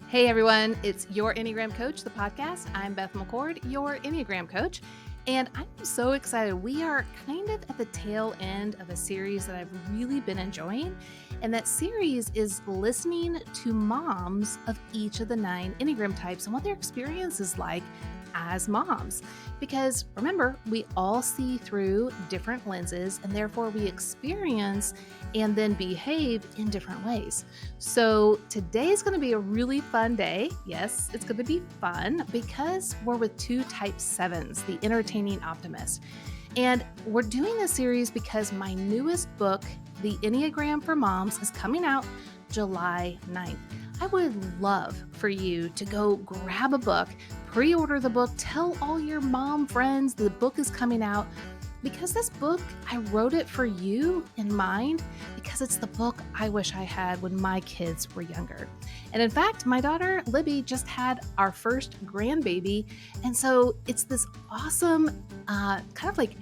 Hey everyone, it's Your Enneagram Coach, the podcast. I'm Beth McCord, your Enneagram Coach, and I'm so excited. We are kind of at the tail end of a series that I've really been enjoying, and that series is listening to moms of each of the 9 Enneagram types and what their experience is like as moms. Because remember, we all see through different lenses, and therefore we experience and then behave in different ways. So today is going to be a really fun day. Yes, it's going to be fun because we're with 2 type 7s, the entertaining optimist. And we're doing this series because my newest book, The Enneagram for Moms, is coming out July 9th. I would love for you to go grab a book, pre-order the book, tell all your mom friends the book is coming out, because this book, I wrote it for you in mind, because it's the book I wish I had when my kids were younger. And in fact, my daughter Libby just had our first grandbaby. And so it's this awesome kind of like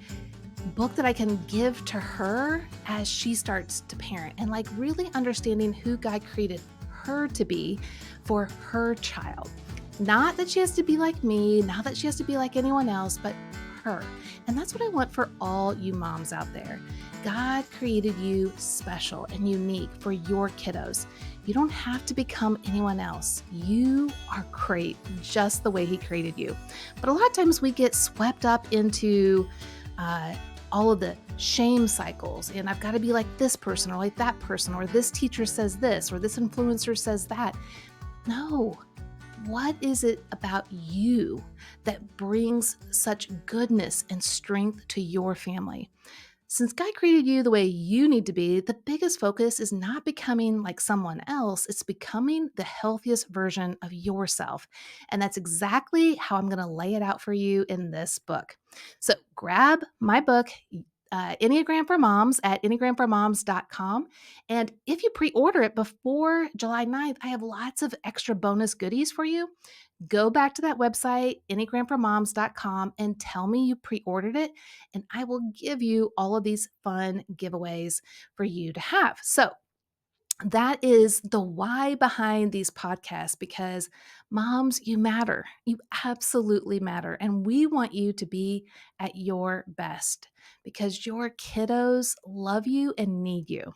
book that I can give to her as she starts to parent, and like really understanding who God created her to be for her child. Not that she has to be like me, not that she has to be like anyone else, but her. And that's what I want for all you moms out there. God created you special and unique for your kiddos. You don't have to become anyone else. You are great just the way He created you. But a lot of times we get swept up into all of the shame cycles, and I've got to be like this person or like that person, or this teacher says this, or this influencer says that. No. What is it about you that brings such goodness and strength to your family? Since God created you the way you need to be, the biggest focus is not becoming like someone else. It's becoming the healthiest version of yourself. And that's exactly how I'm going to lay it out for you in this book. So grab my book, Enneagram for Moms, at enneagramformoms.com. And if you pre-order it before July 9th, I have lots of extra bonus goodies for you. Go back to that website, enneagramformoms.com, and tell me you pre-ordered it, and I will give you all of these fun giveaways for you to have. So that is the why behind these podcasts, because moms, you matter. You absolutely matter. And we want you to be at your best because your kiddos love you and need you.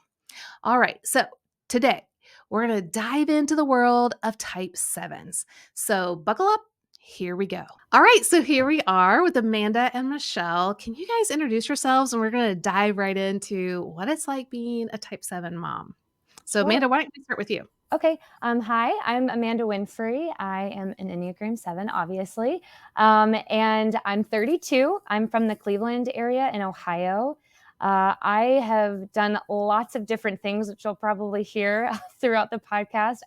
All right. So today we're going to dive into the world of type 7s. So buckle up. Here we go. All right. So here we are with Amanda and Michelle. Can you guys introduce yourselves? And we're going to dive right into what it's like being a type 7 mom. So Sure. Amanda, why don't we start with you? Okay. Hi, I'm Amanda Winfree. I am an Enneagram 7, obviously. And I'm 32. I'm from the Cleveland area in Ohio. I have done lots of different things, which you'll probably hear throughout the podcast.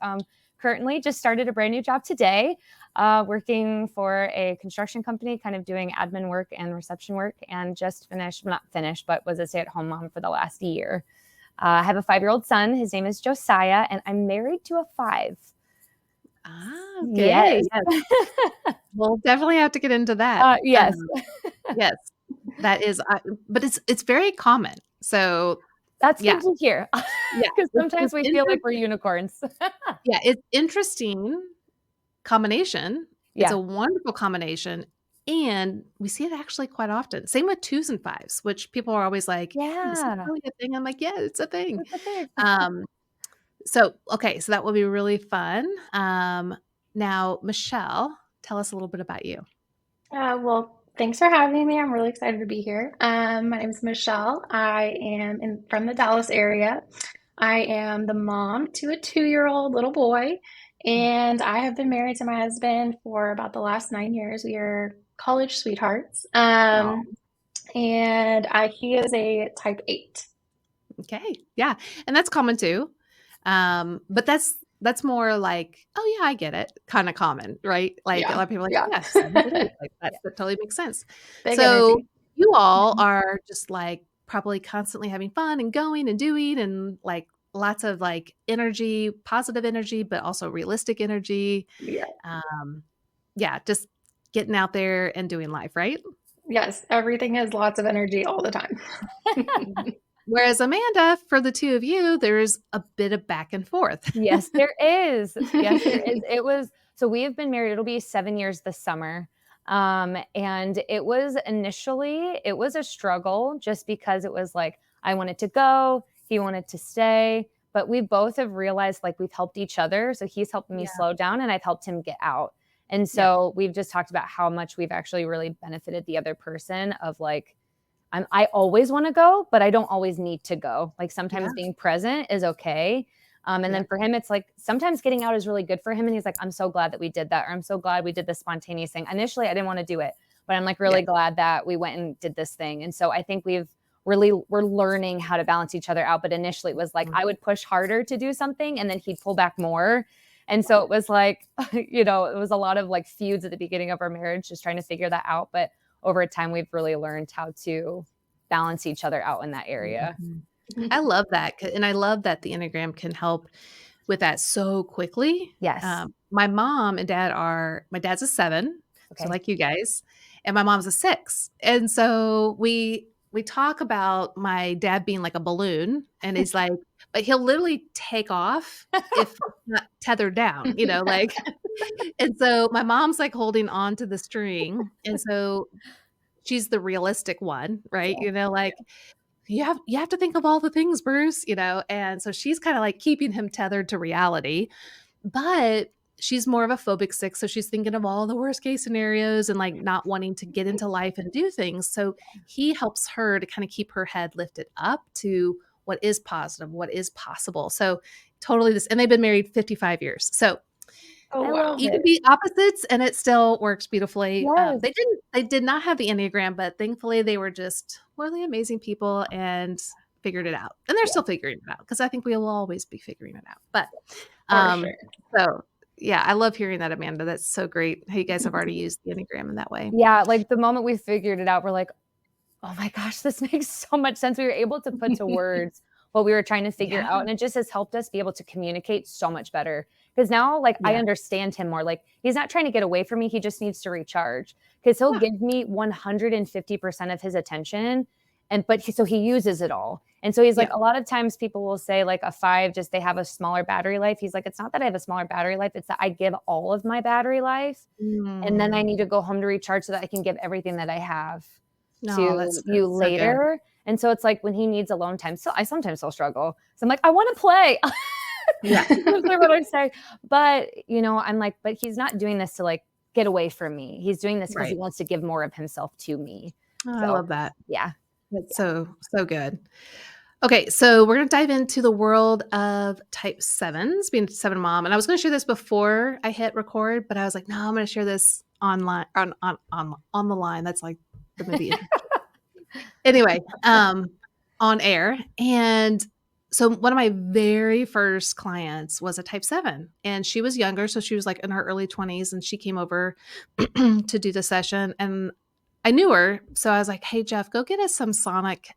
Currently just started a brand new job today, working for a construction company, kind of doing admin work and reception work, and just finished, well, not finished, but was a stay-at-home mom for the last year. I have a 5-year-old son. His name is Josiah, and I'm married to a 5. Okay. Yes. Yes. We'll definitely have to get into that. Yes. Yes, that is, but it's very common. So That's yeah, good to hear, yeah, because sometimes we feel like we're interesting. unicorns. Yeah, it's interesting combination. It's Yeah. a wonderful combination, and we see it actually quite often. Same with 2s and 5s, which people are always like, "Yeah, is that Yeah. really a thing?" I'm like, "Yeah, it's a thing." That's a thing. Um, okay, so that will be really fun. Now, Michelle, tell us a little bit about you. Well, thanks for having me. I'm really excited to be here. My name is Michelle. I am from the Dallas area. I am the mom to a 2-year-old little boy, and I have been married to my husband for about the last 9 years. We are college sweethearts. And he is a type 8. Okay. Yeah. And that's common too. But that's more like, oh yeah, I get it. Kind of common, right? Like a Yeah, lot of people are like, yeah. yeah, 7 to 8. Like Yeah. that totally makes sense. Big So energy. you all Mhm. are just like probably constantly having fun and going and doing, and like lots of like energy, positive energy, but also realistic energy. Yeah. Um, yeah, just getting out there and doing life, right? Yes, everything has lots of energy all the time. Whereas Amanda, for the two of you, there's a bit of back and forth. Yes, there is. Yes, there is. So we have been married, it'll be 7 years this summer. And it was a struggle just because it was like, I wanted to go, he wanted to stay, but we both have realized like we've helped each other. So he's helped me Yeah. slow down and I've helped him get out. And Yeah. so we've just talked about how much we've actually really benefited the other person of like, I always want to go, but I don't always need to go. Like sometimes being present is okay. And then for him, it's like sometimes getting out is really good for him. And he's like, I'm so glad that we did that. Or I'm so glad we did this spontaneous thing. Initially, I didn't want to do it, but I'm like really glad that we went and did this thing. And so I think we're learning how to balance each other out. But initially it was like, I would push harder to do something and then he'd pull back more. And so it was like, it was a lot of like feuds at the beginning of our marriage, just trying to figure that out. But over time, we've really learned how to balance each other out in that area. I love that. And I love that the Enneagram can help with that so quickly. Yes. My mom and dad my dad's a 7, so like you guys, and my mom's a 6. And so we talk about my dad being like a balloon, and he's like, but he'll literally take off if it's not tethered down, like. And so my mom's like holding on to the string, and so she's the realistic one, right? Like you have to think of all the things, Bruce, and so she's kind of like keeping him tethered to reality, but she's more of a phobic 6, so she's thinking of all the worst case scenarios and like not wanting to get into life and do things. So he helps her to kind of keep her head lifted up to what is positive, what is possible. So totally this, and they've been married 55 years. So you can be opposites and it still works beautifully. Yes. They did not have the Enneagram, but thankfully they were just really amazing people and figured it out. And they're still figuring it out because I think we will always be figuring it out. But so yeah, I love hearing that, Amanda. That's so great how you guys have already used the Enneagram in that way. Yeah, like the moment we figured it out, we're like, oh my gosh, this makes so much sense. We were able to put to words what we were trying to figure out. And it just has helped us be able to communicate so much better. Because now, like, I understand him more. Like, he's not trying to get away from me. He just needs to recharge. Because he'll give me 150% of his attention. So he uses it all. And so he's like, a lot of times people will say like a 5, just they have a smaller battery life. He's like, it's not that I have a smaller battery life. It's that I give all of my battery life. And then I need to go home to recharge so that I can give everything that I have to you later. And so it's like when he needs alone time, I sometimes still struggle. So I'm like, I want to play. That's what I say. But, I'm like, but he's not doing this to like get away from me. He's doing this because he wants to give more of himself to me. I love that. Yeah. That's so good. Okay, so we're going to dive into the world of type 7s, being a 7 mom. And I was going to share this before I hit record, but I was like, no, I'm going to share this online on the line. That's like the movie. Anyway, on air. And so one of my very first clients was a type 7, and she was younger. So she was like in her early 20s, and she came over to do the session, and I knew her. So I was like, hey, Jeff, go get us some sonic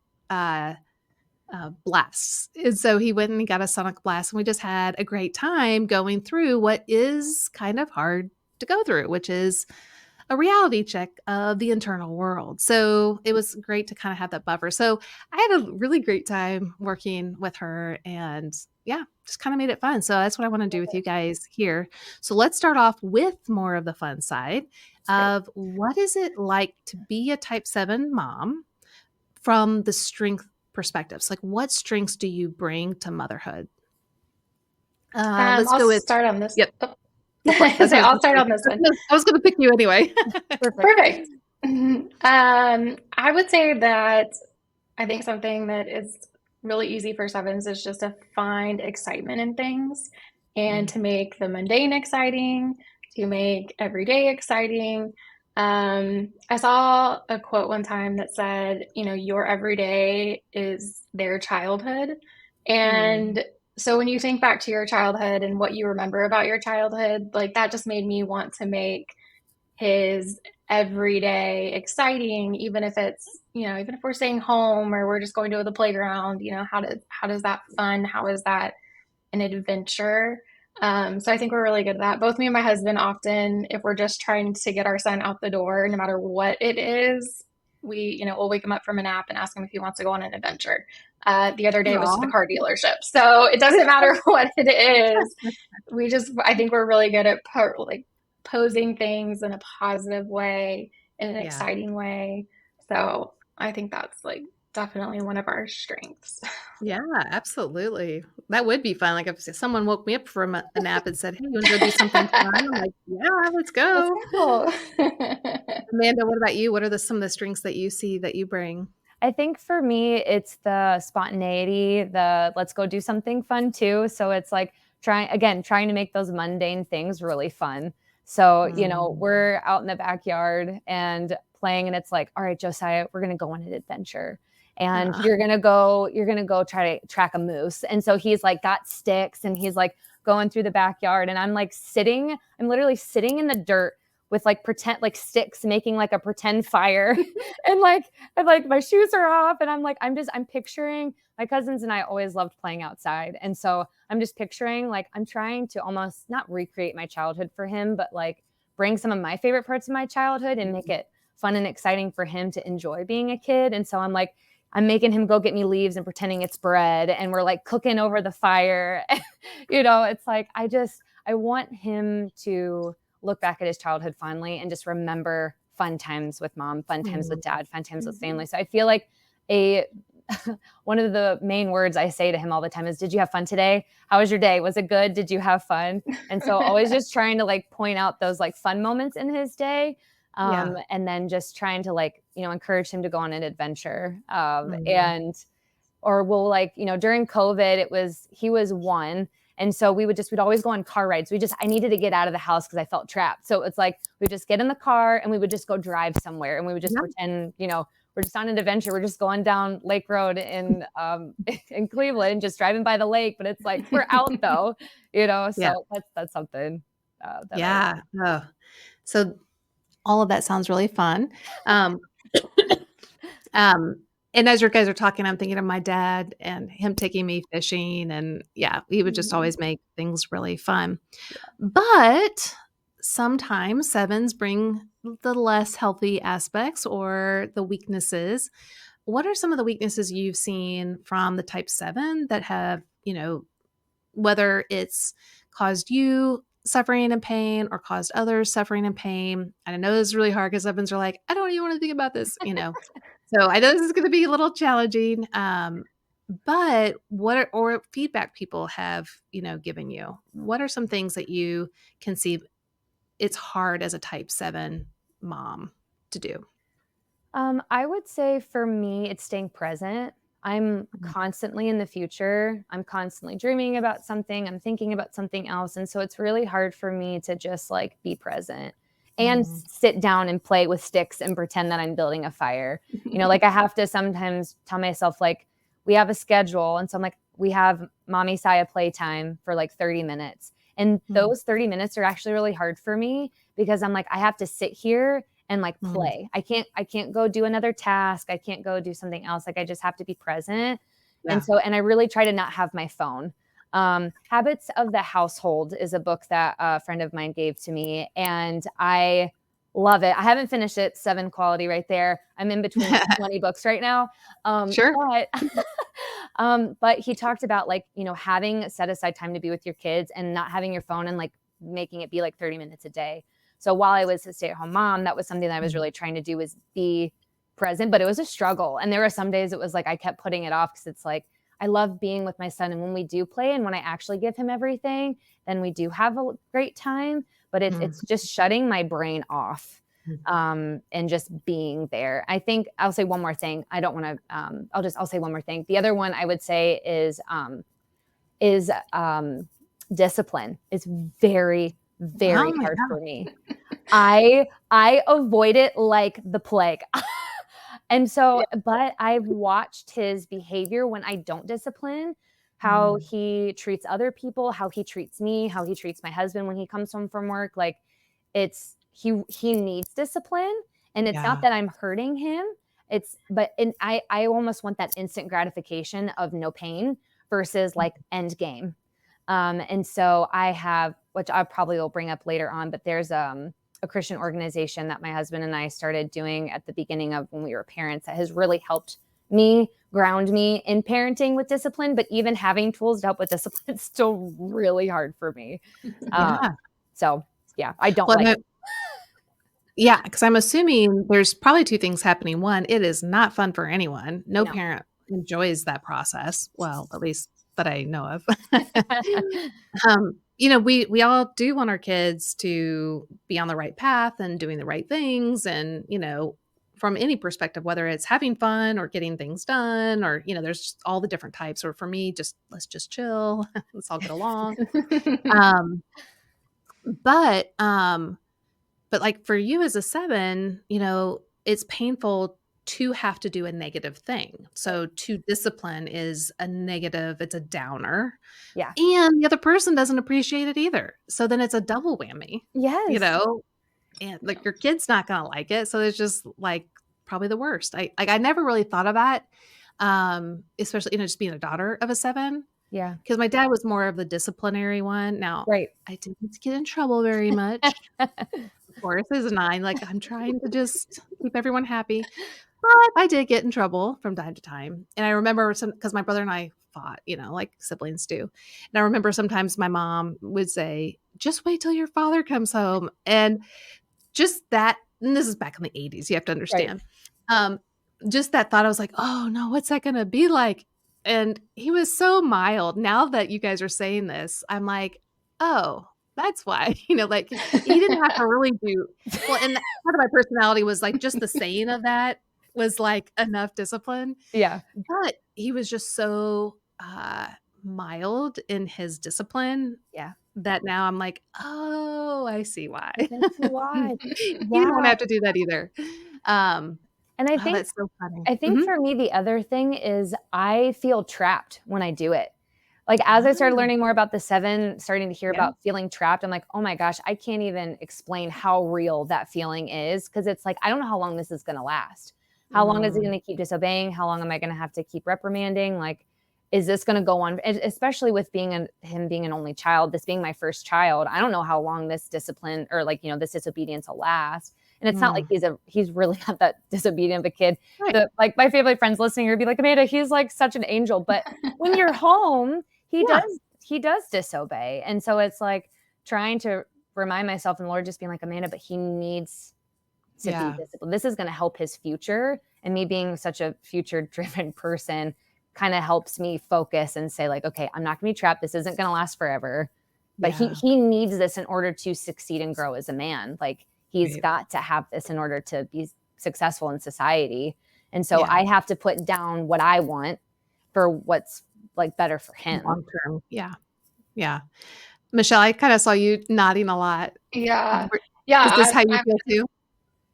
blasts. And so he went and got a sonic blast, and we just had a great time going through what is kind of hard to go through, which is a reality check of the internal world. So it was great to kind of have that buffer. So I had a really great time working with her, and just kind of made it fun. So that's what I want to do with you guys here. So let's start off with more of the fun side of what is it like to be a type 7 mom from the strength perspectives. Like, what strengths do you bring to motherhood? Let's go with start on this. Yep. I'll start on this one. I was going to pick you anyway. Perfect. I would say that I think something that is really easy for 7s is just to find excitement in things and to make the mundane exciting, to make every day exciting. I saw a quote one time that said, your everyday is their childhood. And so when you think back to your childhood and what you remember about your childhood, like that just made me want to make his everyday exciting, even if it's, even if we're staying home or we're just going to the playground, how does that fun? How is that an adventure? So I think we're really good at that. Both me and my husband often, if we're just trying to get our son out the door, no matter what it is, we'll wake him up from a nap and ask him if he wants to go on an adventure. The other day was to the Aw. car dealership. So it doesn't matter what it is. I think we're really good at posing things in a positive way, in an Yeah. exciting way. So I think that's like definitely one of our strengths. Yeah, absolutely. That would be fun. Like if someone woke me up from a nap and said, "Hey, you want to go do something fun?" I'm like, "Yeah, let's Let's go." go. Amanda, what about you? What are some of the strengths that you see that you bring? I think for me, it's the spontaneity, the let's go do something fun too. So it's like trying to make those mundane things really fun. So, Mm, we're out in the backyard and playing, and it's like, all right, Josiah, we're going to go on an adventure. And uh, you're going to go try to track a moose. And so he's like got sticks and he's like going through the backyard. And I'm literally sitting in the dirt with like pretend like sticks, making like a pretend fire. and like, my shoes are off and I'm picturing my cousins and I always loved playing outside. And so I'm just picturing like I'm trying to almost not recreate my childhood for him, but like bring some of my favorite parts of my childhood and make it fun and exciting for him to enjoy being a kid. And so I'm making him go get me leaves and pretending it's bread and we're like cooking over the fire. It's like I want him to look back at his childhood fondly and just remember fun times with mom, fun times with mm, dad, fun times with family. So I feel like a one of the main words I say to him all the time is, "Did you have fun today? How was your day? Was it good? Did you have fun?" And so always just trying to like point out those like fun moments in his day. yeah. And then just trying to like, encourage him to go on an adventure. Mm, And or we'll like, during COVID, he was one. And so we'd always go on car rides. I needed to get out of the house because I felt trapped. So it's like, we just get in the car and we would just go drive somewhere and we would just yeah, pretend, we're just on an adventure. We're just going down Lake Road in, in Cleveland, just driving by the lake, but it's like, we're out though, yeah, so that's something, that I, yeah. Oh, so all of that sounds really fun. Um, Um, and as you guys are talking, I'm thinking of my dad and him taking me fishing, and yeah, he would just Mhm. always make things really fun. But sometimes sevens bring the less healthy aspects or the weaknesses. What are some of the weaknesses you've seen from the type 7 that have, whether it's caused you suffering and pain or caused others suffering and pain? And I know this is really hard because sevens are like, I don't even want to think about this. So I know this is going to be a little challenging, but or feedback people have given you? What are some things that you can see it's hard as a type 7 mom to do? I would say for me, it's staying present. I'm Mhm. constantly in the future. I'm constantly dreaming about something. I'm thinking about something else. And so it's really hard for me to just like be present and Mm, sit down and play with sticks and pretend that I'm building a fire. Like I have to sometimes tell myself, like, we have a schedule. And so I'm like, we have mommy Saya playtime for like 30 minutes. And mm, those 30 minutes are actually really hard for me because I'm like, I have to sit here and like mm. play. I can't go do another task. I can't go do something else. Like I just have to be present. Yeah. And I really try to not have my phone. Habits of the Household is a book that a friend of mine gave to me, and I love it. I haven't finished it. 7 quality right there. I'm in between like 20 books right now. Sure. But he talked about like, having set aside time to be with your kids and not having your phone and like making it be like 30 minutes a day. So while I was a stay-at-home mom, that was something that I was Mm, really trying to do, was be present, but it was a struggle. And there were some days it was like I kept putting it off because it's like I love being with my son, and when we do play and when I actually give him everything, then we do have a great time, but it's mm, it's just shutting my brain off, mm. and just being there. I think I'll say one more thing. I don't want to I'll say one more thing. The other one I would say is discipline. Is very, Oh very my hard god. for me. I avoid it like the plague. And so, Yeah. but I've watched his behavior when I don't discipline, how Mm, he treats other people, how he treats me, how he treats my husband when he comes home from work. Like he needs discipline, and it's not yeah. that I'm hurting him. I almost want that instant gratification of no pain versus like end game. And so I have, which I probably will bring up later on, but there's a Christian organization that my husband and I started doing at the beginning of when we were parents that has really helped me ground me in parenting with discipline. But even having tools to help with discipline is still really hard for me. Yeah. So yeah, I don't Well, like it. yeah, because I'm assuming there's probably 2 things happening. One, it is not fun for anyone. No No. parent enjoys that process. Well, at least that I know of. We all do want our kids to be on the right path and doing the right things and, from any perspective, whether it's having fun or getting things done or, there's just all the different types. Or for me, just let's just chill. Let's all get along. Um, but like for you as a 7, it's painful to have to do a negative thing. So to discipline is a negative, it's a downer. Yeah. And the other person doesn't appreciate it either. So then it's a double whammy, Yes. and like your kid's not gonna like it. So it's just like probably the worst. I never really thought of that. Especially, just being a daughter of a 7. Yeah. Because my dad was more of the disciplinary one. Now, Right. I didn't get in trouble very much. Of course, as a 9, like, I'm trying to just keep everyone happy, but I did get in trouble from time to time, and I remember because my brother and I fought, like siblings do, and I remember sometimes my mom would say, "Just wait till your father comes home," and just that and this is back in the '80s, you have to Right. understand. Um, just that thought, I was like, "Oh, no, what's that gonna be like?" And he was so mild. Now that you guys are saying this, I'm like, "Oh, that's why." Like, he didn't have to really do well, and that part of my personality was, like, just the saying of that was, like, enough discipline, Yeah. but he was just so, mild in his discipline Yeah. that now I'm like, "Oh, I see why." I can see why. You don't Yeah. have to do that either. Um, And I oh, think that's so funny. I think Mhm. for me, the other thing is I feel trapped when I do it. Like, as I started Ah, learning more about the 7, starting to hear yeah. about feeling trapped, I'm like, oh my gosh, I can't even explain how real that feeling is. Cause it's like, I don't know how long this is going to last. How long is he Mm, going to keep disobeying? How long am I going to have to keep reprimanding? Like, is this going to go on? Especially with him being an only child, this being my first child, I don't know how long this discipline or this disobedience will last. And it's not like mm. he's really not that disobedient of a kid. Right. Like my family friends listening would be like, Amanda, he's like such an angel. But when you're home, he Yeah. does disobey. And so it's like trying to remind myself and the Lord just being like, Amanda, but he needs to be Yeah. disciplined. This is going to help his future. And me being such a future driven person kind of helps me focus and say like, okay, I'm not gonna be trapped. This isn't gonna last forever. But Yeah. he needs this in order to succeed and grow as a man. Like he's Right. got to have this in order to be successful in society. And so Yeah. I have to put down what I want for what's like better for him. Long term. Yeah. Yeah. Michelle, I kinda saw you nodding a lot. Yeah. Were Is this Yeah, how you I'm feel too?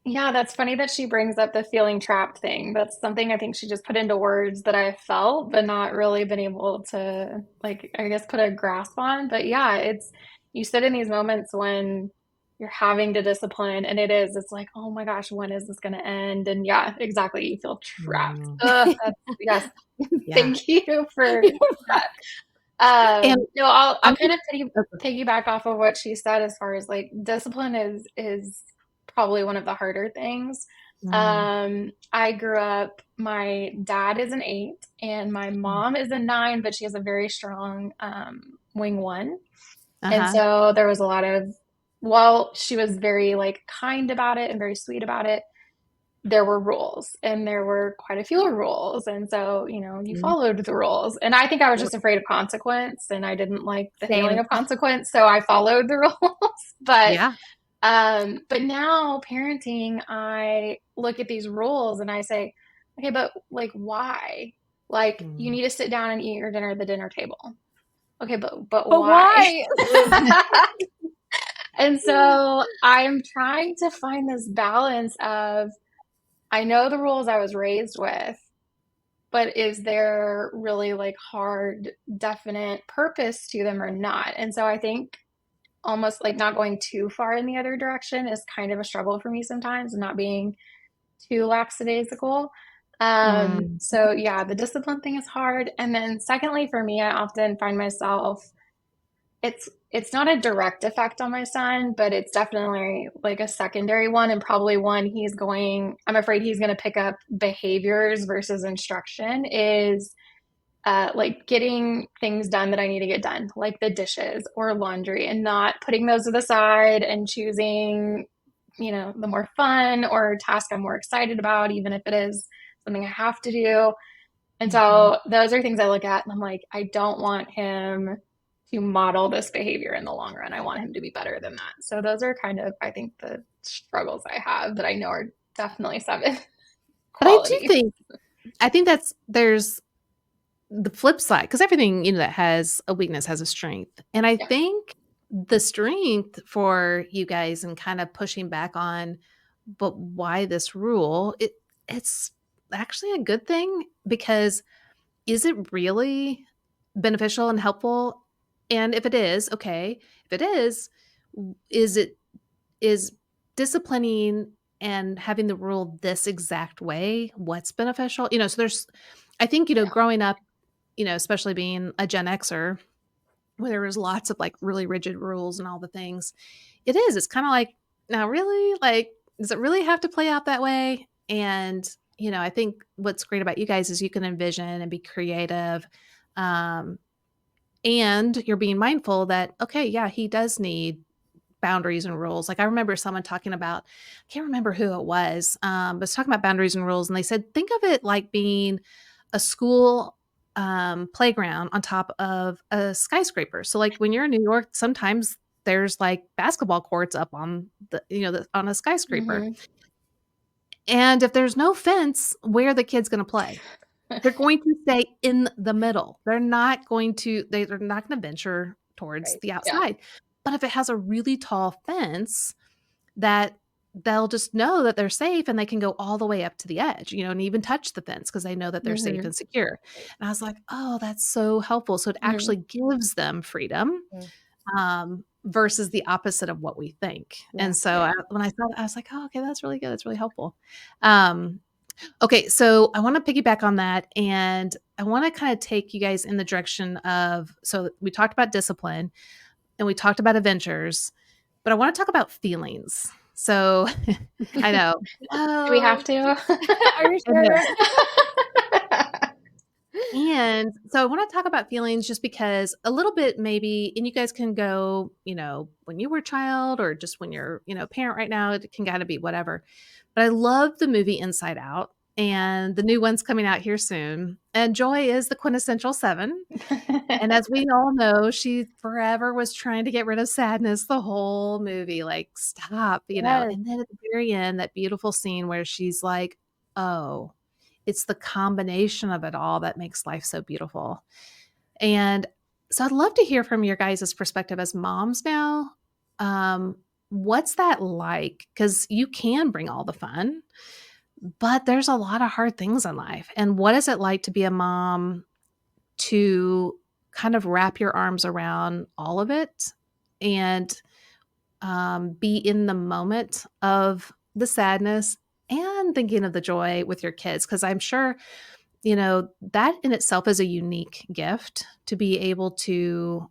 yeah, that's funny that she brings up the feeling trapped thing. That's something I think she just put into words that I felt, but not really been able to, like, I guess, put a grasp on. But yeah, it's you sit in these moments when you're having to discipline, and it's like, oh my gosh, when is this going to end? And yeah, exactly, you feel trapped. Mm. That's yes. Yeah. Thank you for that. And No, I'll I'm kind just of piggyback off of what she said as far as like discipline is probably one of the harder things. Mm. I grew up, my dad is an 8 and my Mm. mom is a 9, but she has a very strong wing 1. And Uh-huh. so there was a lot of, while she was very like kind about it and very sweet about it, there were rules and there were quite a few rules. And so, you Mhm. followed the rules. And I think I was Yep. just afraid of consequence and I didn't like the feeling Same. of consequence. So I followed the rules. Yeah. But now parenting, I look at these rules and I say, okay, but like why? Like you Mm. need to sit down and eat your dinner at the dinner table. Okay, but But why? why? And so I'm trying to find this balance of I know the rules I was raised with, but is there really like hard, definite purpose to them or not? And so I think almost like not going too far in the other direction is kind of a struggle for me sometimes, and not being too lackadaisical. Mm. So yeah, the discipline thing is hard. And then secondly, for me, I often find myself it's not a direct effect on my son, but it's definitely like a secondary one, and probably one I'm afraid he's going to pick up behaviors versus instruction is like getting things done that I need to get done, like the dishes or laundry, and not putting those to the side and choosing, the more fun or task I'm more excited about, even if it is something I have to do. And Mhm. so those are things I look at and I'm like, I don't want him to model this behavior in the long run. I want him to be better than that. So those are kind of, I think, the struggles I have that I know are definitely seven But I do qualities. think there's the flip side, because everything, that has a weakness has a strength. And I Yeah. think the strength for you guys and kind of pushing back on, but why this rule, it's actually a good thing, because is it really beneficial and helpful? And if it is, okay. If it is disciplining and having the rule this exact way what's beneficial? So I think, Yeah. growing up, especially being a Gen Xer, where there was lots of like really rigid rules and all the things. It's kind of like, now really, like, does it really have to play out that way? And, I think what's great about you guys is you can envision and be creative. Um, and you're being mindful that, okay, yeah, he does need boundaries and rules. Like, I remember someone talking about, I can't remember who it was, but was talking about boundaries and rules. And they said, think of it like being a school playground on top of a skyscraper. So like when you're in New York, sometimes there's like basketball courts up on on a skyscraper. Mm-hmm. And if there's no fence, where are the kids going to play? They're going to stay in the middle. They're not going to venture towards Right. the Yeah. outside. But if it has a really tall fence, that they'll just know that they're safe and they can go all the way up to the edge, and even touch the fence because they know that they're safe Mm-hmm. and secure. And I was like, oh, that's so helpful. So it Mm-hmm. actually gives them freedom, Mm. versus the opposite of what we think. Yeah. And so Yeah. when I saw that, I was like, oh, okay, that's really good. That's really helpful. Um, Okay, so I want to piggyback on that, and I want to kind of take you guys in the direction of, so we talked about discipline and we talked about adventures, but I want to talk about feelings. So I know. Do we have Oh, to? Are you I know. sure? And so I want to talk about feelings just because a little bit maybe, and you guys can go, when you were a child or just when you're, a parent right now, it can kind of be whatever. But I love the movie Inside Out, and the new one's coming out here soon. And Joy is the quintessential seven. And as we all know, she forever was trying to get rid of sadness the whole movie. Like, stop. Yes. And then at the very end, that beautiful scene where she's like, oh, it's the combination of it all that makes life so beautiful. And so I'd love to hear from your guys' perspective as moms now. What's that like? Because you can bring all the fun, but there's a lot of hard things in life. And what is it like to be a mom, to kind of wrap your arms around all of it and be in the moment of the sadness and thinking of the joy with your kids? Because I'm sure, that in itself is a unique gift to be able to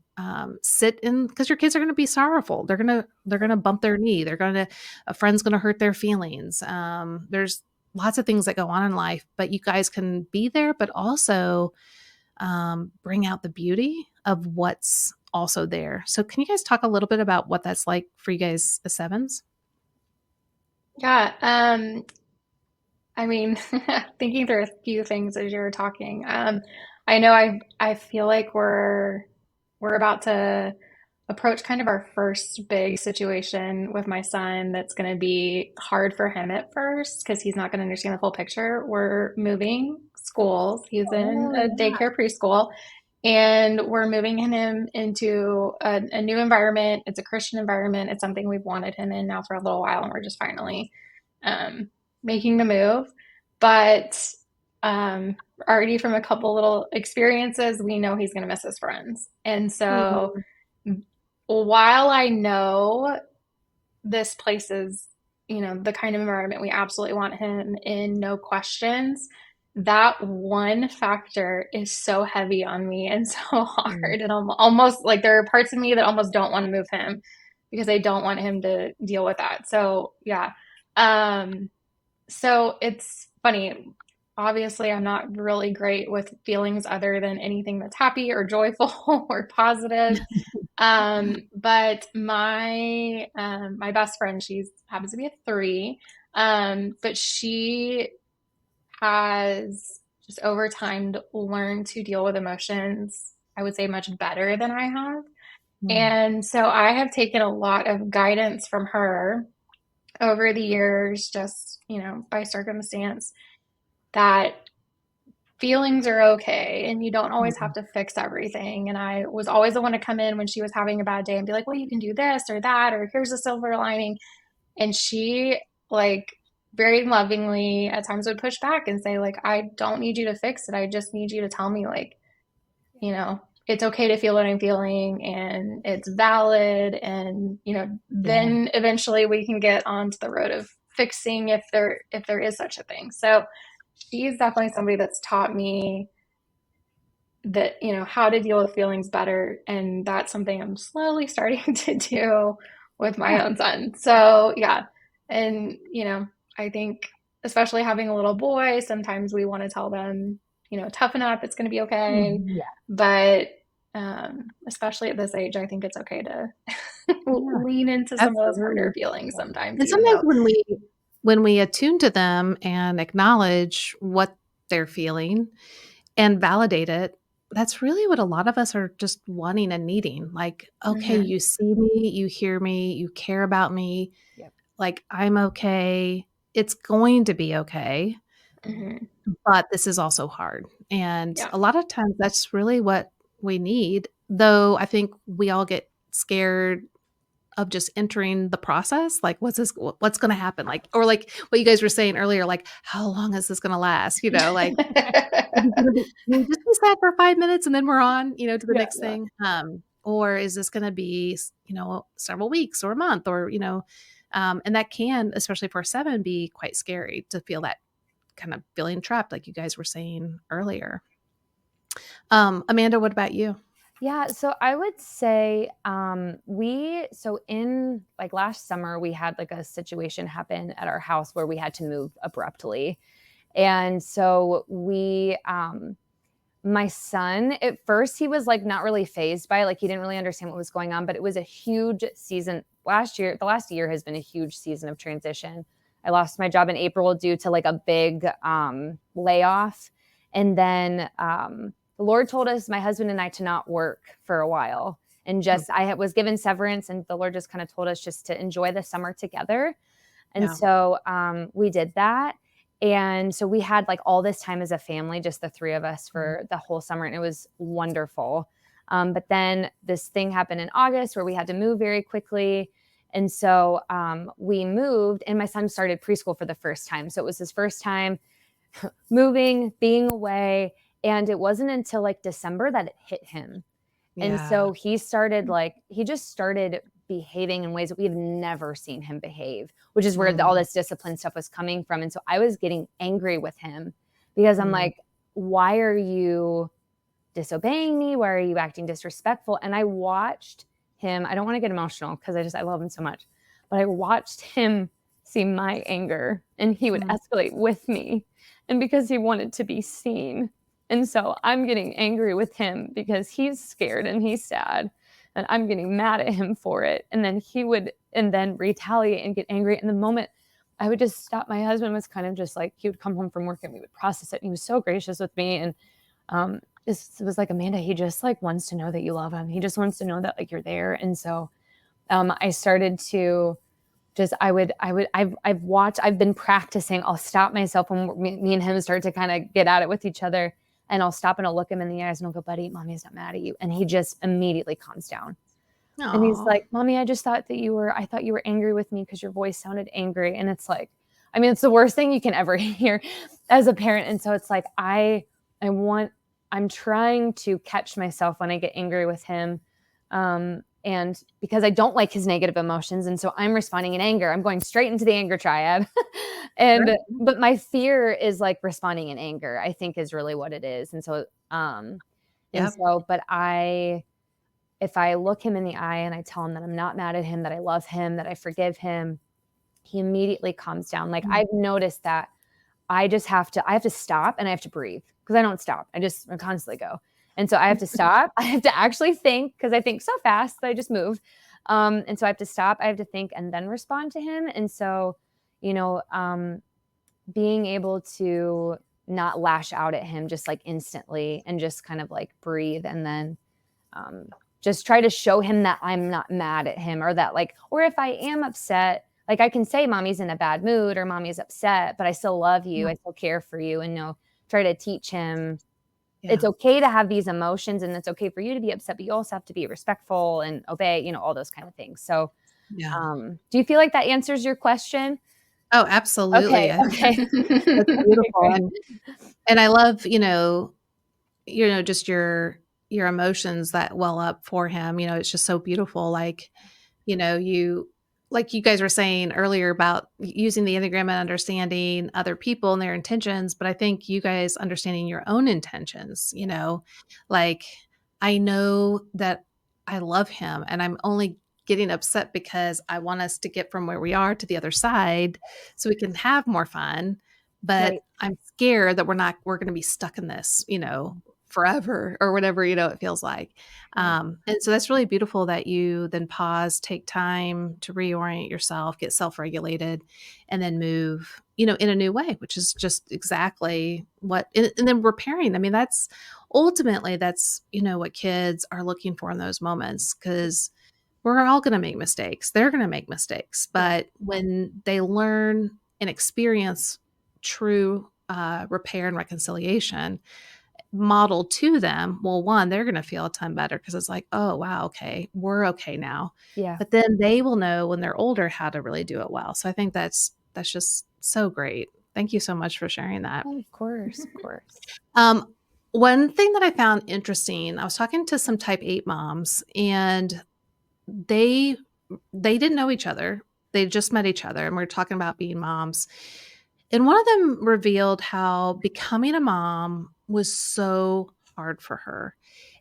sit in, because your kids are going to be sorrowful. They're going to bump their knee. A friend's going to hurt their feelings. There's lots of things that go on in life, but you guys can be there, but also bring out the beauty of what's also there. So can you guys talk a little bit about what that's like for you guys as sevens? Yeah. I mean, thinking through a few things as you were talking. I know I feel like we're about to approach kind of our first big situation with my son that's going to be hard for him at first because he's not going to understand the full picture. We're moving schools. He's in Oh, a yeah. daycare preschool, and we're moving him into a new environment. It's a Christian environment. It's something we've wanted him in now for a little while, and we're just finally um, making the move. But already from a couple little experiences, we know he's going to miss his friends. And so Mhm. while I know this place is, the kind of environment we absolutely want him in, no questions, that one factor is so heavy on me and so Mm. hard. And almost like there are parts of me that almost don't want to move him because I don't want him to deal with that. So yeah. So it's funny. Obviously, I'm not really great with feelings other than anything that's happy or joyful or positive. But my best friend, she's happens to be a three, but she has just over time learned to deal with emotions, I would say much better than I have. Mm. And so I have taken a lot of guidance from her over the years, just, by circumstance, that feelings are okay and you don't always have Mm. to fix everything. And I was always the one to come in when she was having a bad day and be like, well, you can do this or that, or here's a silver lining. And she, like, very lovingly at times would push back and say, like, I don't need you to fix it. I just need you to tell me, like, it's okay to feel what I'm feeling and it's valid. And, Yeah. then eventually we can get onto the road of fixing if there is such a thing. So she's definitely somebody that's taught me that, how to deal with feelings better. And that's something I'm slowly starting to do with my Yeah. own son. So yeah. And, I think especially having a little boy, sometimes we want to tell them, toughen up, it's going to be okay. Yeah. But especially at this age, I think it's okay to Yeah. lean into some of those harder Absolutely. feelings sometimes, And even sometimes though, when we attune to them and acknowledge what they're feeling and validate it, that's really what a lot of us are just wanting and needing. Like, okay, mhm, you see me, you hear me, you care about me. Yep. Like, I'm okay. It's going to be okay, mhm, but this is also hard. And yeah. a lot of times that's really what we need. Though I think we all get scared of just entering the process, like, what's gonna happen? Like, or like what you guys were saying earlier, like, how long is this gonna last? Like, is it gonna be can we just be sad for 5 minutes and then we're on, to the Yeah. next Yeah. thing? Or is this gonna be, several weeks or a month or, and that can, especially for a 7, be quite scary to feel that kind of feeling trapped, like you guys were saying earlier. Amanda, what about you? Yeah, so I would say so in like last summer we had like a situation happen at our house where we had to move abruptly. And so my son, at first he was like not really phased by it, like he didn't really understand what was going on, but it was a huge season last year. The last year has been a huge season of transition. I lost my job in April due to like a big layoff. And then the Lord told us, my husband and I, to not work for a while. And Mm. just, was given severance, and the Lord just kind of told us just to enjoy the summer together. And Yeah. so we did that. And so we had like all this time as a family, just the three of us Mhm. for the whole summer. And it was wonderful. But then this thing happened in August where we had to move very quickly. And so we moved, and my son started preschool for the first time. So it was his first time moving, being away. And it wasn't until like December that it hit him. And Yeah. so he just started behaving in ways that we've never seen him behave, which is where all Mm. this discipline stuff was coming from. And so I was getting angry with him because I'm Mm. like, why are you disobeying me? Why are you acting disrespectful? And I watched him. I don't want to get emotional because I love him so much, but I watched him see my anger, and he would Mm. escalate with me. And because he wanted to be seen. And so I'm getting angry with him because he's scared and he's sad. And I'm getting mad at him for it. And then he would, and then retaliate and get angry. And the moment I would just stop, my husband was kind of just like, he would come home from work and we would process it. And he was so gracious with me. And this was like, Amanda, he just like wants to know that you love him. He just wants to know that like you're there. And so I started to just, I've been practicing. I'll stop myself when me and him start to kind of get at it with each other. And I'll stop and I'll look him in the eyes and I'll go, buddy, mommy's not mad at you. And he just immediately calms down. And he's Aw. like, mommy, I thought you were angry with me because your voice sounded angry. And it's like, I mean, it's the worst thing you can ever hear as a parent. And so it's like, I'm trying to catch myself when I get angry with him. And because I don't like his negative emotions, and so I'm responding in anger, I'm going straight into the anger triad. But my fear is like responding in anger, I think, is really what it is. Yep. But if I look him in the eye and I tell him that I'm not mad at him, that I love him, that I forgive him, he immediately calms down. Like I've noticed that I have to stop and I have to breathe, because I don't stop. I constantly go. And so I have to stop. I have to actually think, because I think so fast that I just move. And so I have to stop. I have to think and then respond to him. And so, being able to not lash out at him just like instantly, and just kind of like breathe, and then just try to show him that I'm not mad at him, or that like, or if I am upset, like I can say mommy's in a bad mood or mommy's upset, but I still love you. I still care for you. And try to teach him it's okay to have these emotions, and it's okay for you to be upset, but you also have to be respectful and obey, all those kind of things. So, do you feel like that answers your question? Oh, absolutely. Okay. I think that's beautiful. And I love, just your emotions that well up for him. It's just so beautiful. Like, like you guys were saying earlier about using the Enneagram and understanding other people and their intentions, but I think you guys understanding your own intentions, like I know that I love him and I'm only getting upset because I want us to get from where we are to the other side so we can have more fun. But Right. I'm scared that we're going to be stuck in this, forever or whatever, it feels like. And so that's really beautiful that you then pause, take time to reorient yourself, get self-regulated, and then move, in a new way, which is just exactly and then repairing. I mean, that's ultimately, what kids are looking for in those moments, because we're all going to make mistakes. They're going to make mistakes. But when they learn and experience true repair and reconciliation, modeled to them, well, one, they're going to feel a ton better, because it's like, oh, wow, okay, we're okay now. Yeah. But then they will know when they're older how to really do it well. So I think that's just so great. Thank you so much for sharing that. Oh, of course. One thing that I found interesting, I was talking to some type 8 moms, and they didn't know each other. They just met each other, and we are talking about being moms. And one of them revealed how becoming a mom was so hard for her.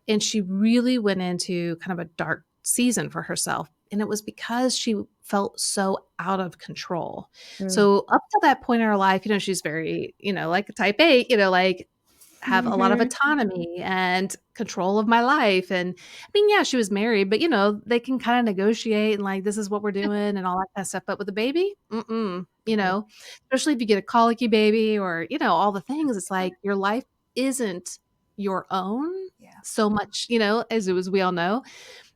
And she really went into kind of a dark season for herself. And it was because she felt so out of control. So up to that point in her life, she's very, like a type 8, like have a lot of autonomy and control of my life. And I mean, yeah, she was married, but they can kind of negotiate and like, this is what we're doing and all that kind of stuff. But with a baby, especially if you get a colicky baby or, all the things, it's like your life isn't your own so much, as we all know.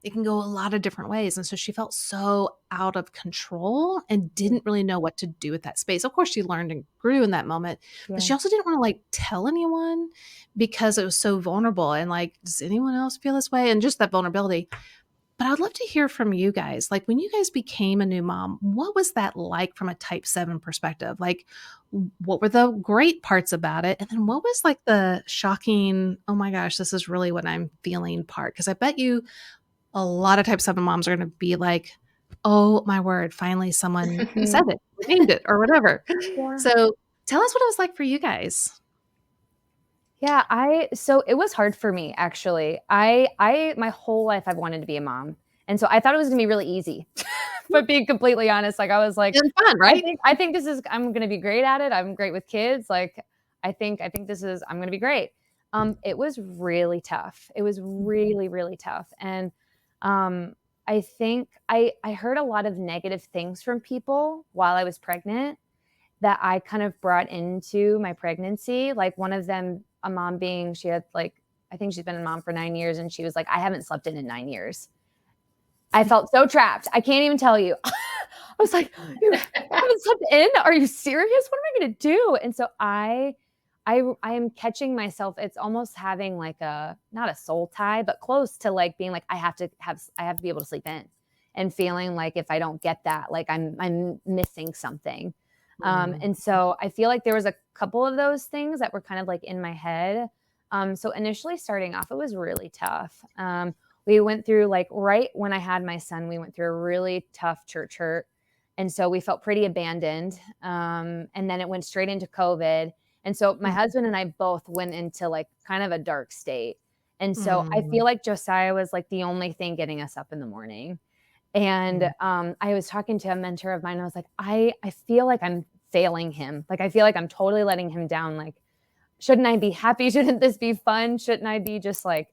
It can go a lot of different ways. And so she felt so out of control and didn't really know what to do with that space. Of course, she learned and grew in that moment, but she also didn't want to like tell anyone, because it was so vulnerable. And like, does anyone else feel this way? And just that vulnerability. But I'd love to hear from you guys. Like, when you guys became a new mom, what was that like from a type 7 perspective? Like, what were the great parts about it? And then what was like the shocking, oh my gosh, this is really what I'm feeling part? Because I bet you a lot of type 7 moms are going to be like, oh my word, finally someone said it, named it, or whatever. So tell us what it was like for you guys. Yeah, so it was hard for me, actually. My whole life I've wanted to be a mom. And so I thought it was gonna be really easy. But being completely honest, like I was like, It's fun, right? I think I'm gonna be great at it. I'm great with kids. Like I think I'm gonna be great. It was really tough. It was really, really tough. And I think I heard a lot of negative things from people while I was pregnant that I kind of brought into my pregnancy. Like one of them, a mom she had like, I think she's been a mom for 9 years, and she was like, I haven't slept in 9 years. I felt so trapped. I can't even tell you. I was like, you haven't slept in? Are you serious? What am I going to do? And so I am catching myself. It's almost having like not a soul tie, but close to like being like, I have to be able to sleep in, and feeling like if I don't get that, like I'm missing something. And so I feel like there was a couple of those things that were kind of like in my head. So initially starting off, it was really tough. we went through, like, right when I had my son, we went through a really tough church hurt. And so we felt pretty abandoned. And then it went straight into COVID. And so my husband and I both went into like kind of a dark state. And so I Mm, feel like Josiah was like the only thing getting us up in the morning. And mm, I was talking to a mentor of mine. I was like, I feel like I'm failing him. Like, I feel like I'm totally letting him down. Like, shouldn't I be happy? Shouldn't this be fun? Shouldn't I be just like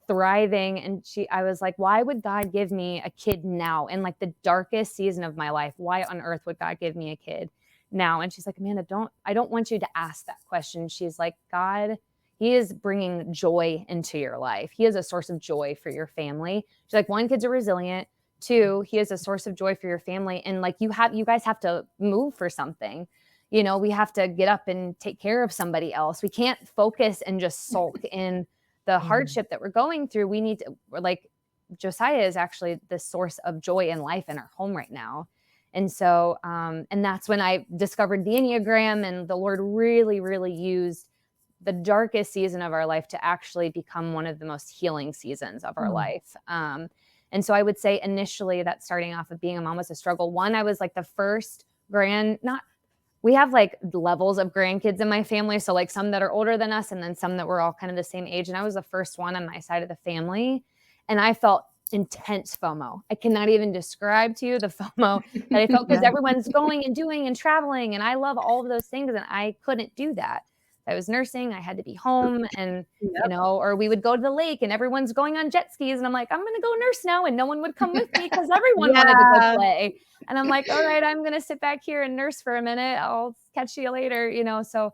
thriving? And I was like, why would God give me a kid now in like the darkest season of my life? Why on earth would God give me a kid now? And she's like, Amanda, I don't want you to ask that question. She's like, God, he is bringing joy into your life. He is a source of joy for your family. She's like, one, kids are resilient. Two, he is a source of joy for your family. And like, you guys have to move for something. We have to get up and take care of somebody else. We can't focus and just sulk in the mm, hardship that we're going through. We need to, like, Josiah is actually the source of joy in life in our home right now. And so, and that's when I discovered the Enneagram, and the Lord really, really used the darkest season of our life to actually become one of the most healing seasons of our mm. life. And so I would say initially that starting off of being a mom was a struggle. One, I was like the first not we have like levels of grandkids in my family. So like some that are older than us and then some that were all kind of the same age. And I was the first one on my side of the family. And I felt intense FOMO. I cannot even describe to you the FOMO that I felt, because Yeah. everyone's going and doing and traveling. And I love all of those things. And I couldn't do that. I was nursing. I had to be home, and, Yep. or we would go to the lake and everyone's going on jet skis. And I'm like, I'm going to go nurse now. And no one would come with me because everyone wanted to go Yeah. play. And I'm like, all right, I'm going to sit back here and nurse for a minute. I'll catch you later, So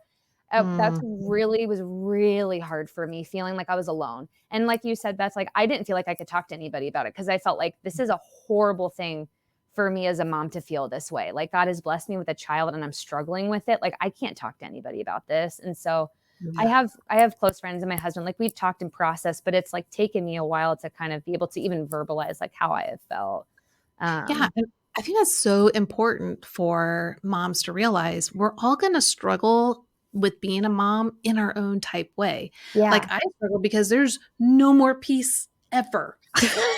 that's Mm, was really hard for me, feeling like I was alone. And like you said, Beth, like, I didn't feel like I could talk to anybody about it, because I felt like this is a horrible thing for me as a mom to feel this way. Like, God has blessed me with a child and I'm struggling with it. Like, I can't talk to anybody about this. And so I yeah. have close friends and my husband, like, we've talked and processed, but it's like taken me a while to kind of be able to even verbalize like how I have felt. Yeah, Um, and I think that's so important for moms to realize we're all gonna struggle with being a mom in our own type way. Like, yeah. I struggle because there's no more peace ever. Right?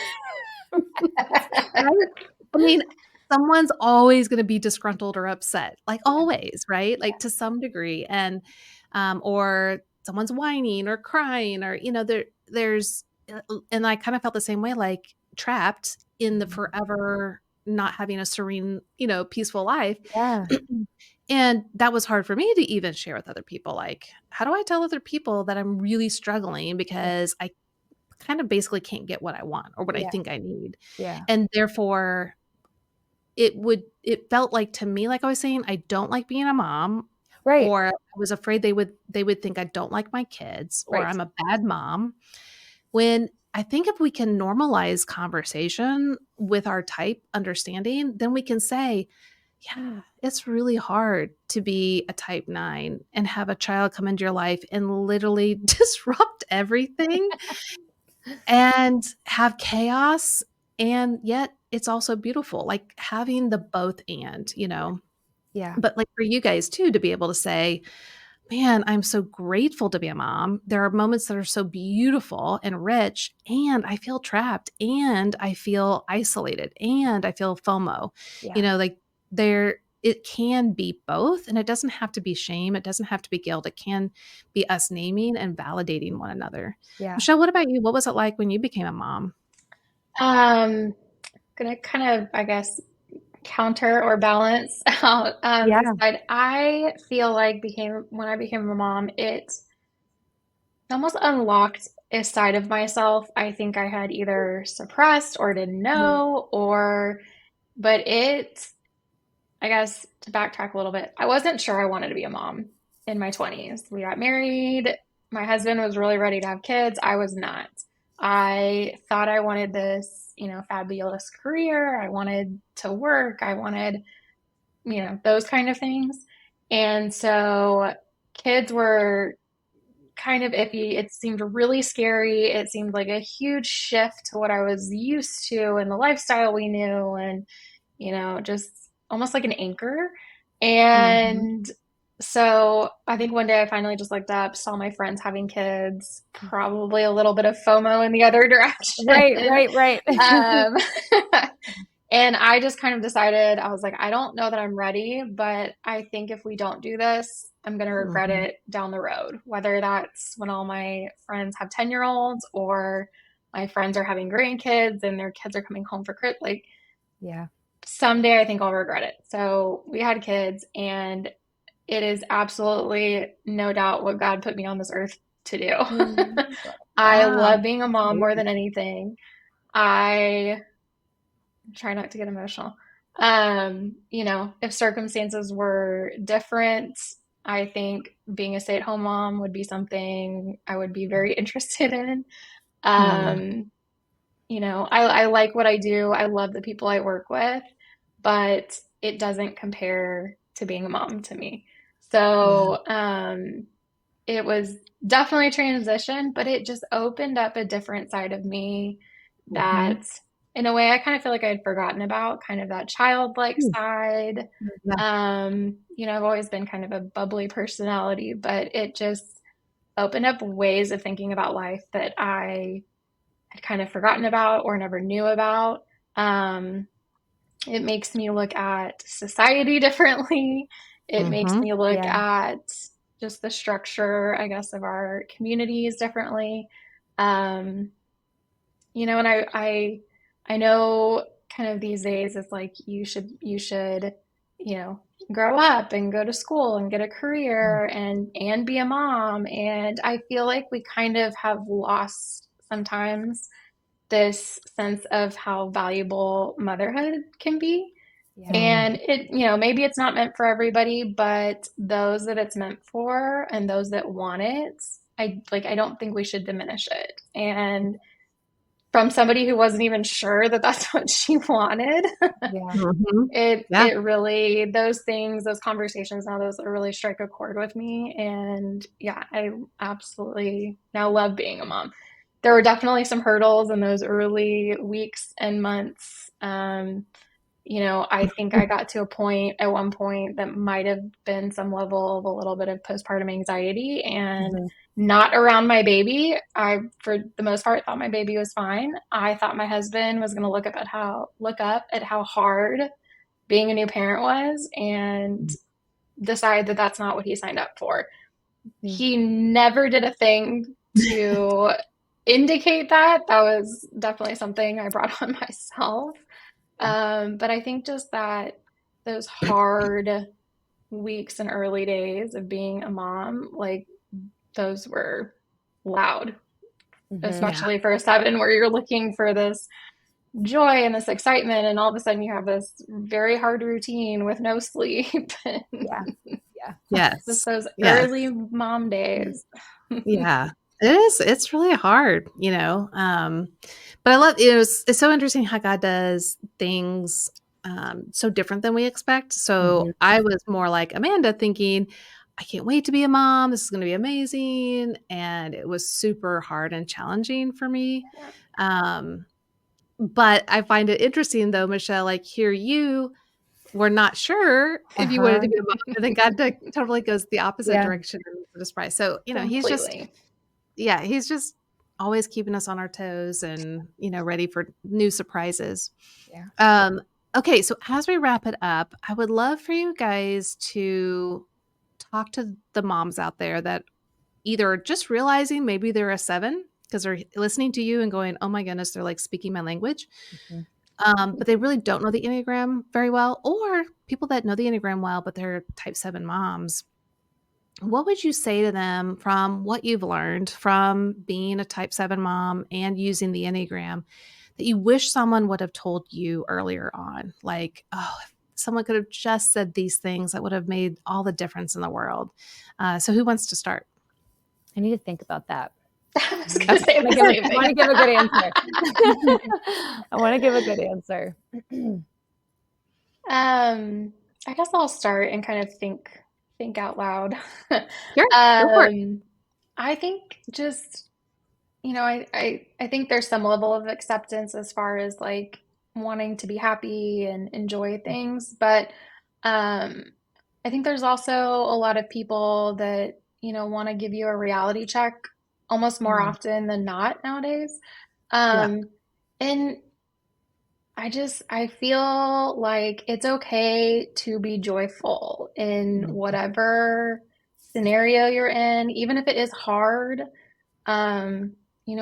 I mean, someone's always gonna be disgruntled or upset, like, Yeah. always, right? Like, to some degree, and, or someone's whining or crying, or, there's and I kind of felt the same way, like, trapped in the forever not having a serene, peaceful life. Yeah. And that was hard for me to even share with other people, like, how do I tell other people that I'm really struggling Yeah. because I kind of basically can't get what I want or what I Yeah. think I need? Yeah. And therefore, it felt like to me, like I was saying, I don't like being a mom, Right. or I was afraid they would think I don't like my kids, or Right. I'm a bad mom. When I think if we can normalize conversation with our type understanding, then we can say, yeah, it's really hard to be a type 9 and have a child come into your life and literally disrupt everything and have chaos, and yet it's also beautiful, like having the both and. Yeah. But like for you guys too, to be able to say, man, I'm so grateful to be a mom. There are moments that are so beautiful and rich, and I feel trapped, and I feel isolated, and I feel FOMO. Yeah. Like it can be both, and it doesn't have to be shame. It doesn't have to be guilt. It can be us naming and validating one another. Yeah. Michelle, what about you? What was it like when you became a mom? Um, gonna kind of, I guess, counter or balance out this Yeah. side. I feel like when I became a mom, it almost unlocked a side of myself I think I had either suppressed or didn't Mhm. know, but I guess to backtrack a little bit, I wasn't sure I wanted to be a mom in my 20s. We got married. My husband was really ready to have kids. I was not. I thought I wanted this, fabulous career. I wanted to work. I wanted, those kind of things. And so kids were kind of iffy. It seemed really scary. It seemed like a huge shift to what I was used to and the lifestyle we knew, and just almost like an anchor. Mhm. And So I think one day I finally just looked up, saw my friends having kids, probably a little bit of FOMO in the other Right, direction. right, right. Um, and I just kind of decided, I was like, I don't know that I'm ready, but I think if we don't do this, I'm going to regret Mhm. it down the road, whether that's when all my friends have 10-year-olds or my friends are having grandkids and their kids are coming home for Christmas. Like Yeah. someday I think I'll regret it. So we had kids, and it is absolutely no doubt what God put me on this earth to do. Mm. I Wow. love being a mom more Amazing. than anything. I try not to get emotional. If circumstances were different, I think being a stay-at-home mom would be something I would be very interested in. Hmm. Um, I like what I do. I love the people I work with, but it doesn't compare to being a mom to me. Yeah. So, it was definitely a transition, but it just opened up a different side of me Hmm. that, in a way, I kind of feel like I'd forgotten about, kind of that childlike side. Yeah. I've always been kind of a bubbly personality, but it just opened up ways of thinking about life that I had kind of forgotten about or never knew about. Um, it makes me look at society differently. It makes Hmm. me look Yeah. at just the structure, I guess, of our communities differently. Um, and I know kind of these days it's like you should, you know, grow up and go to school and get a career and be a mom. And I feel like we kind of have lost sometimes this sense of how valuable motherhood can be. Yeah. Mm. And maybe it's not meant for everybody, but those that it's meant for and those that want it, I don't think we should diminish it. And from somebody who wasn't even sure that that's what she wanted, Yeah. Hmm. it Yeah. it really those things, those conversations now, those really strike a chord with me. And yeah, I absolutely now love being a mom. There were definitely some hurdles in those early weeks and months. I think I got to a point at one point that might have been some level of a little bit of postpartum anxiety, and Hmm. not around my baby. I, for the most part, thought my baby was fine. I thought my husband was going to look up at how hard being a new parent was and decide that that's not what he signed up for. Hmm. He never did a thing to indicate that. That was definitely something I brought on myself. But I think just that those hard weeks and early days of being a mom, like those were loud, Hmm. Yeah. especially for a seven where you're looking for this joy and this excitement, and all of a sudden you have this very hard routine with no sleep. And Yeah. Yeah. just Yes. those Yes. early mom days. Yeah. It is. It's really hard. But I love it's so interesting how God does things so different than we expect. Hmm. So I was more like Amanda thinking, I can't wait to be a mom. This is going to be amazing. And it was super hard and challenging for me. Yeah. Um, but I find it interesting though, Michelle, like here you were not sure if you wanted Uh-huh. to be a mom. And then God totally goes the opposite Yeah. direction and it's a surprise. So, Completely. he's just always keeping us on our toes and, ready for new surprises. Yeah. Um, okay, so as we wrap it up, I would love for you guys to talk to the moms out there that either just realizing maybe they're a 7 because they're listening to you and going, "Oh my goodness, they're like speaking my language." Hmm. But they really don't know the Enneagram very well, or people that know the Enneagram well, but they're type 7 moms. What would you say to them from what you've learned from being a type 7 mom and using the Enneagram that you wish someone would have told you earlier on? Like, oh, if someone could have just said these things that would have made all the difference in the world. So, who wants to start? I need to think about that. I was I going to say the same want thing. to give a good answer. I want to give a good answer. Um, I guess I'll start and kind of think out loud. Sure, go for it. Um, I think just, I think there's some level of acceptance as far as like wanting to be happy and enjoy things, but um, I think there's also a lot of people that, want to give you a reality check almost more Mm, often than not nowadays. yeah. Um, and I feel like it's okay to be joyful in Mhm. whatever scenario you're in, even if it is hard. Um,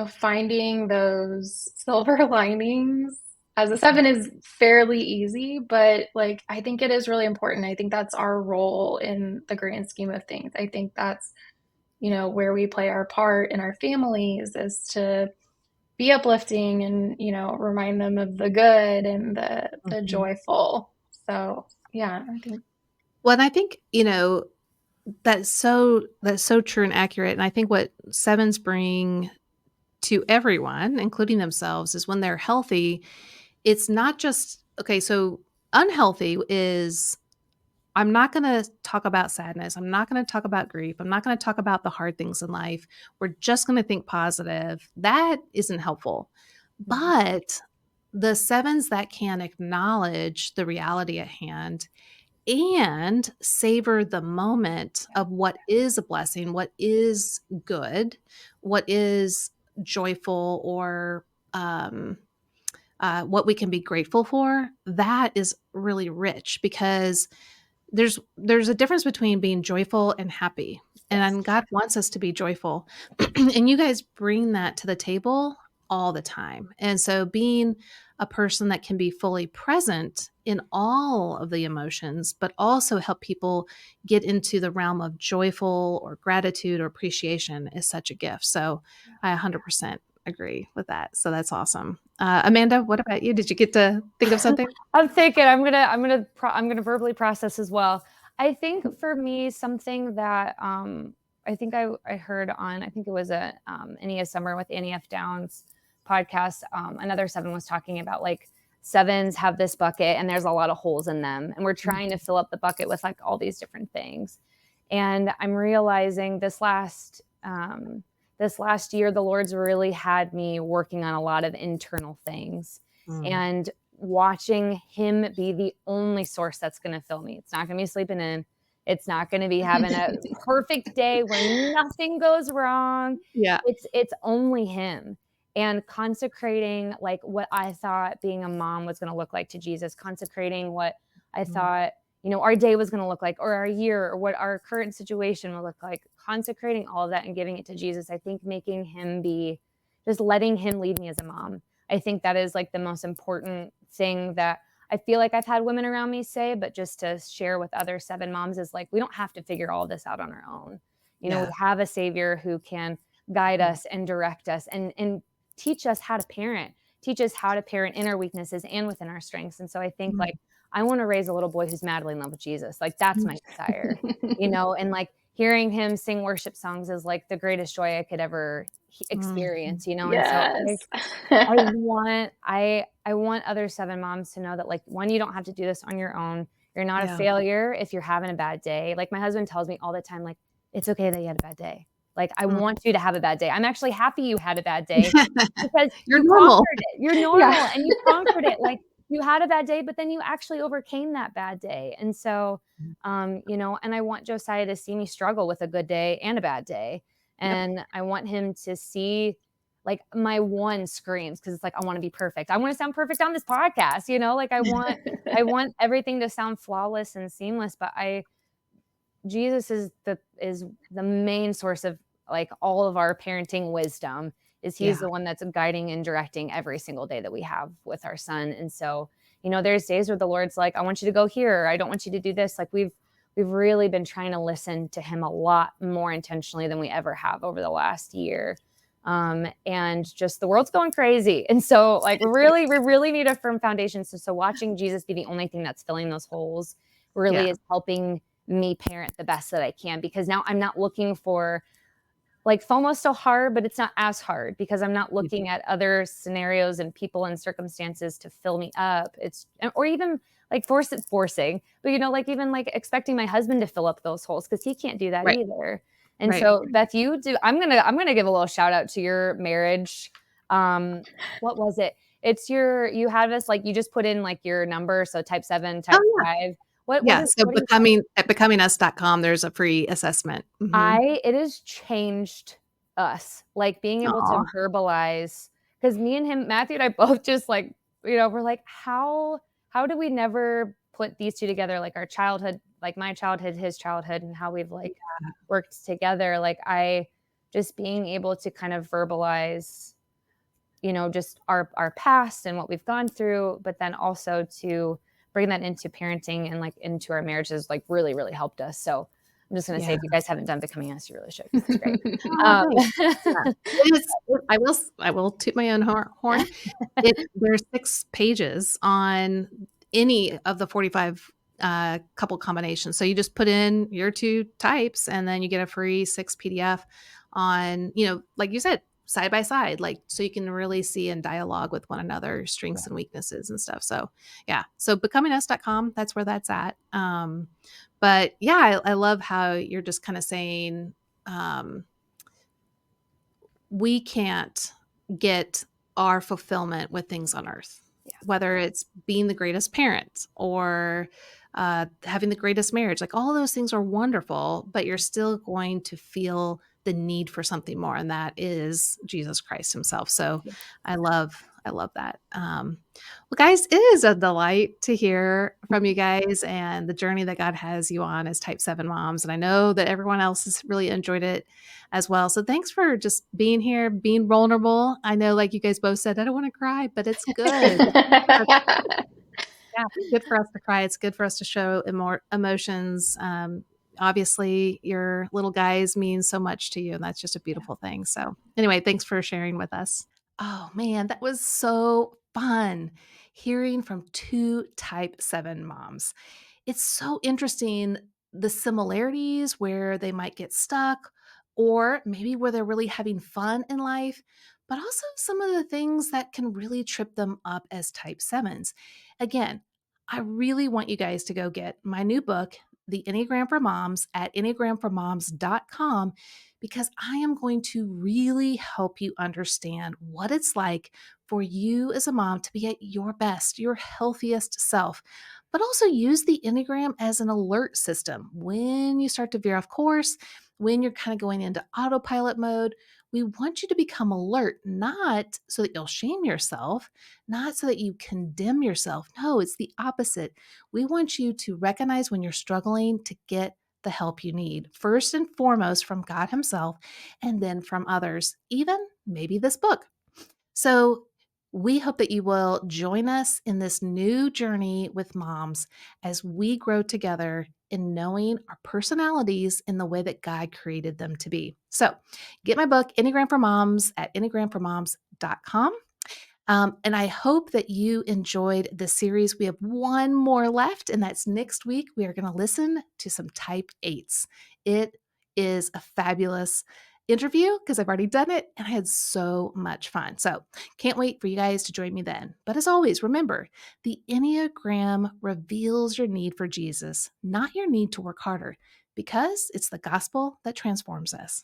finding those silver linings as a seven is fairly easy, but like I think it is really important. I think that's our role in the grand scheme of things. I think that's, where we play our part in our families is to be uplifting and, remind them of the good and the Mhm. joyful. So yeah, I think Well, and I think, that's so true and accurate, and I think what sevens bring to everyone, including themselves, is when they're healthy, it's not just okay, so unhealthy is I'm not gonna talk about sadness, I'm not gonna talk about grief, I'm not gonna talk about the hard things in life, we're just gonna think positive. That isn't helpful. Mhm. But the sevens that can acknowledge the reality at hand and savor the moment of what is a blessing, what is good, what is joyful, or what we can be grateful for, that is really rich because there's a difference between being joyful and happy. yes. And God wants us to be joyful. And you guys bring that to the table all the time. And so being a person that can be fully present in all of the emotions, but also help people get into the realm of joyful or gratitude or appreciation is such a gift. So I 100% agree with that. So that's awesome. Amanda, what about you? Did you get to think of something? I'm thinking I'm gonna verbally process as well. I think for me, something that I think I heard on, I think it was a Ennea Summer with Annie F. Downs podcast. Another seven was talking about like sevens have this bucket and there's a lot of holes in them, and we're trying to fill up the bucket with like all these different things. And I'm realizing this last year, the Lord's really had me working on a lot of internal things Mm. and watching him be the only source that's going to fill me. It's not going to be sleeping in. It's not going to be having a perfect day where nothing goes wrong. Yeah. It's only him. And consecrating like what I thought being a mom was going to look like to Jesus, consecrating what I Mm. thought, our day was going to look like, or our year, or what our current situation will look like, consecrating all of that and giving it to Jesus. I think making him be, just letting him lead me as a mom. I think that is like the most important thing that I feel like I've had women around me say, but just to share with other seven moms is like, we don't have to figure all this out on our own. We Yeah. have a savior who can guide Mm. us and direct us and teach us how to parent, teach us how to parent in our weaknesses and within our strengths. And so I think Mm. like, I want to raise a little boy who's madly in love with Jesus. Like that's my desire, and like hearing him sing worship songs is like the greatest joy I could ever Mm. experience, and so Yes. I want other seven moms to know that like one, you don't have to do this on your own. You're not a Yeah. failure if you're having a bad day. Like my husband tells me all the time, like, it's okay that you had a bad day. Like I Mm. want you to have a bad day. I'm actually happy you had a bad day because You're you normal. conquered it. You're Yeah. normal and you conquered it. Like you had a bad day, but then you actually overcame that bad day. And so, and I want Josiah to see me struggle with a good day and a bad day. Yep. And I want him to see like my one screams because it's like I want to be perfect. I want to sound perfect on this podcast, like I want everything to sound flawless and seamless, but Jesus is the main source of like all of our parenting wisdom. Is he's Yeah. the one that's guiding and directing every single day that we have with our son. And so, there's days where the Lord's like, I want you to go here. I don't want you to do this. Like we've really been trying to listen to him a lot more intentionally than we ever have over the last year. And just the world's going crazy. And so like we really need a firm foundation. So watching Jesus be the only thing that's filling those holes really Yeah. is helping me parent the best that I can, because now I'm not looking for like FOMO's still hard, but it's not as hard because I'm not Yeah. looking at other scenarios and people and circumstances to fill me up. Or even like forcing, but like even like expecting my husband to fill up those holes because he can't do that Right. either. And Right. so Beth, I'm gonna give a little shout out to your marriage. What was it? You had us like you just put in like your number, so type 7, type Oh, yeah. 5. What Yeah, is so what do you think? becomingus.com, there's a free assessment. Mhm. It has changed us, like, being able to Aw, verbalize, because me and him, Matthew and I both just, like, we're like, "How do we never put these 2 together?" Like, our childhood, like, my childhood, his childhood, and how we've, like, worked together, like, I just being able to kind of verbalize, just our past and what we've gone through, but then also to bring that into parenting and, like, into our marriages, like, really, really helped us. So I'm just gonna say, yeah. if you guys haven't done Becoming Us, you really should, because it's great. Oh, Um, thanks. Yeah. I will toot my own horn. There's 6 pages on any of the 45, couple combinations. So you just put in your 2 types, and then you get a free 6 PDF on, like you said, side by side, like, so you can really see and dialogue with one another, strengths and weaknesses and stuff. So, yeah. So becomingus.com, that's where that's at. But yeah, I love how you're just kinda saying, um we can't get our fulfillment with things on earth, Yeah, whether it's being the greatest parent or having the greatest marriage. Like all of those things are wonderful, but you're still going to feel the need for something more, and that is Jesus Christ Himself. So, yeah, I love that. Well, guys, it is a delight to hear from you guys and the journey that God has you on as Type 7 moms. And I know that everyone else has really enjoyed it as well. So thanks for just being here, being vulnerable. I know, like you guys both said, I don't want to cry, but it's good. It's good for us. Yeah, it's good for us to cry. It's good for us to show more emotions. Obviously, your little guys mean so much to you, and that's just a yeah. beautiful thing. So, anyway, thanks for sharing with us. Oh man, that was so fun hearing from 2 Type 7 moms. It's so interesting the similarities where they might get stuck or maybe where they're really having fun in life, but also some of the things that can really trip them up as Type 7s. Again, I really want you guys to go get my new book, The Enneagram for Moms, at enneagramformoms.com, because I am going to really help you understand what it's like for you as a mom to be at your best, your healthiest self, but also use the Enneagram as an alert system. When you start to veer off course, when you're kind of going into autopilot mode, we want you to become alert, not so that you'll shame yourself, not so that you condemn yourself. No, it's the opposite. We want you to recognize when you're struggling to get the help you need, first and foremost from God Himself, and then from others, even maybe this book. So, we hope that you will join us in this new journey with moms as we grow together in knowing our personalities in the way that God created them to be. So, get my book, Enneagram for Moms, at enneagramformoms.com. And I hope that you enjoyed the series. We have one more left, and that's next week. We are going to listen to some Type 8s. It is a fabulous interview because I've already done it and I had so much fun. So can't wait for you guys to join me then. But as always, remember the Enneagram reveals your need for Jesus, not your need to work harder, because it's the gospel that transforms us.